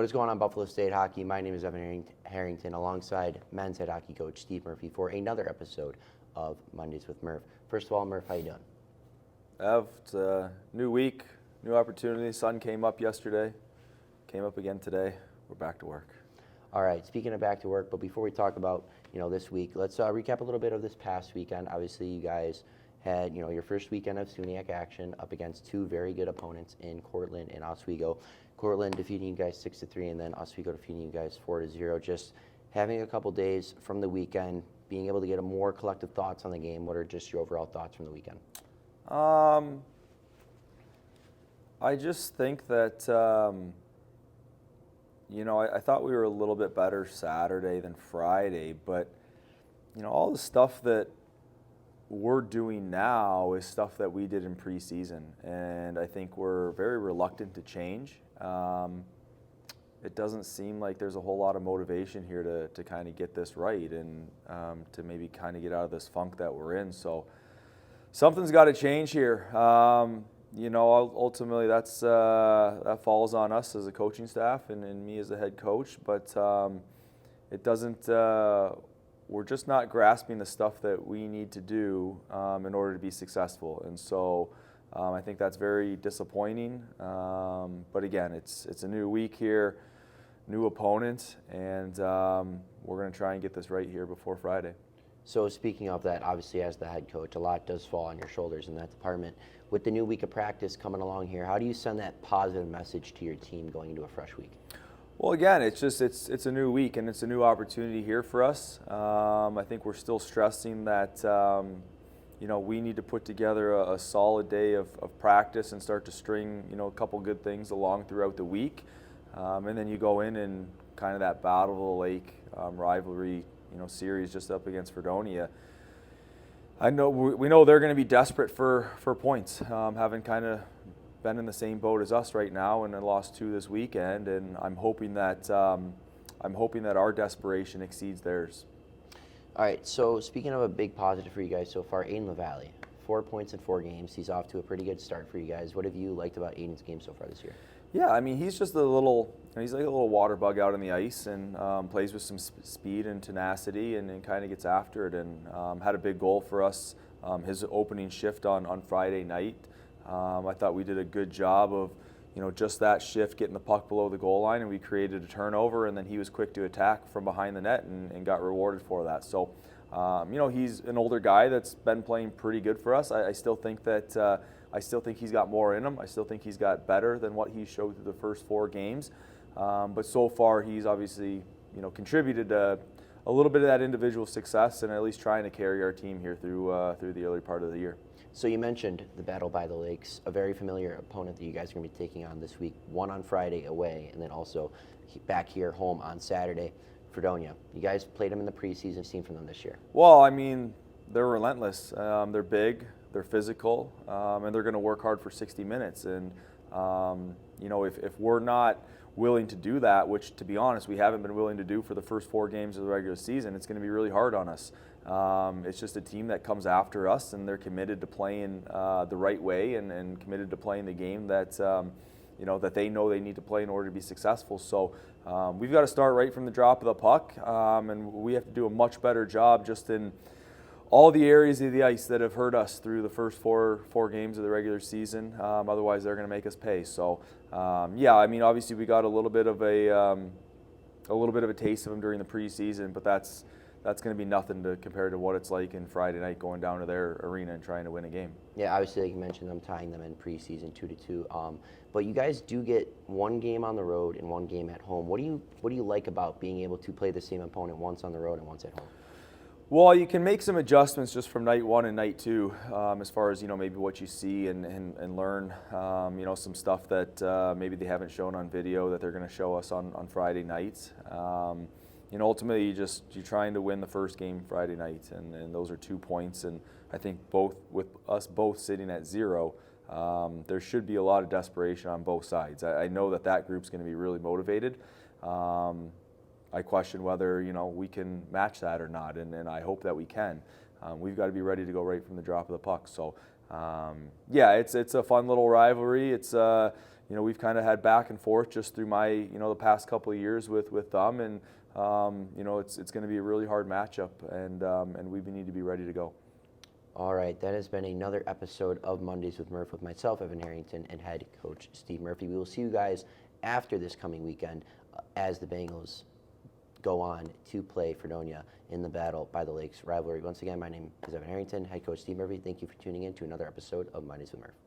What is going on, Buffalo State Hockey? My name is Evan Harrington, alongside men's head hockey coach Steve Murphy for another episode of Mondays with Murph. First of all, Murph, how you doing? Ev, it's a new week, new opportunity. Sun came up yesterday, came up again today. We're back to work. All right, speaking of back to work, but before we talk about this week, let's recap a little bit of this past weekend. Obviously, you guys had your first weekend of SUNYAC action up against two very good opponents in Cortland and Oswego. Cortland defeating you guys 6-3, and then Oswego defeating you guys 4-0. Just having a couple days from the weekend, being able to get a more collective thoughts on the game. What are just your overall thoughts from the weekend? I just think that I thought we were a little bit better Saturday than Friday, but all the stuff that we're doing now is stuff that we did in preseason, and I think we're very reluctant to change. It doesn't seem like there's a whole lot of motivation here to kind of get this right and to maybe kind of get out of this funk that we're in. So something's got to change here. Ultimately that falls on us as a coaching staff and me as the head coach, but it doesn't. We're just not grasping the stuff that we need to do in order to be successful, and so I think that's very disappointing. But again, it's a new week here, new opponent, and we're going to try and get this right here before Friday. So speaking of that, obviously as the head coach, a lot does fall on your shoulders in that department. With the new week of practice coming along here, how do you send that positive message to your team going into a fresh week? Well, again, it's a new week and it's a new opportunity here for us. I think we're still stressing that we need to put together a solid day of practice and start to string a couple good things along throughout the week, and then you go in and kind of that Battle of the Lake rivalry series just up against Fredonia. We know they're going to be desperate for points, having kind of been in the same boat as us right now and lost 2 this weekend, and I'm hoping that our desperation exceeds theirs. All right, so speaking of a big positive for you guys so far, Aiden LaValle, 4 points in 4 games. He's off to a pretty good start for you guys. What have you liked about Aiden's game so far this year? Yeah, I mean, he's like a little water bug out on the ice, and plays with some speed and tenacity, and kind of gets after it, and had a big goal for us, his opening shift on Friday night. I thought we did a good job of just that shift, getting the puck below the goal line, and we created a turnover, and then he was quick to attack from behind the net and got rewarded for that. So he's an older guy that's been playing pretty good for us. I still think he's got more in him. I still think he's got better than what he showed through the first 4 games. But so far, he's obviously contributed a little bit of that individual success, and at least trying to carry our team here through the early part of the year. So you mentioned the Battle by the Lakes, a very familiar opponent that you guys are going to be taking on this week. One on Friday away, and then also back here home on Saturday, Fredonia. You guys played them in the preseason, seen from them this year. Well, I mean, they're relentless. They're big, they're physical, and they're going to work hard for 60 minutes. And if we're not willing to do that, which to be honest we haven't been willing to do for the first 4 games of the regular season, it's going to be really hard on us. It's just a team that comes after us, and they're committed to playing the right way and committed to playing the game that that they know they need to play in order to be successful. So we've got to start right from the drop of the puck, and we have to do a much better job just in all the areas of the ice that have hurt us through the first four games of the regular season. Otherwise, they're going to make us pay. So, I mean, obviously we got a little bit of a taste of them during the preseason, but that's going to be nothing to compare to what it's like in Friday night going down to their arena and trying to win a game. Yeah, obviously, like you mentioned, I'm tying them in preseason 2-2. But you guys do get 1 game on the road and 1 game at home. What do you like about being able to play the same opponent once on the road and once at home? Well, you can make some adjustments just from night 1 and night 2, as far as maybe what you see and learn some stuff that maybe they haven't shown on video that they're going to show us on Friday nights. Ultimately you're trying to win the first game Friday night, and those are 2 points. And I think with us both sitting at 0, there should be a lot of desperation on both sides. I know that group's going to be really motivated. I question whether we can match that or not, and I hope that we can. We've got to be ready to go right from the drop of the puck. So it's a fun little rivalry. It's you know, we've kind of had back and forth just through my, you know, the past couple of years with them, and you know, it's going to be a really hard matchup, and we need to be ready to go. All right, that has been another episode of Mondays with Murph with myself, Evan Harrington, and head coach Steve Murphy. We will see you guys after this coming weekend as the Bengals go on to play Fredonia in the Battle by the Lakes rivalry. Once again, my name is Evan Harrington, head coach Steve Murphy. Thank you for tuning in to another episode of Mondays with Murph.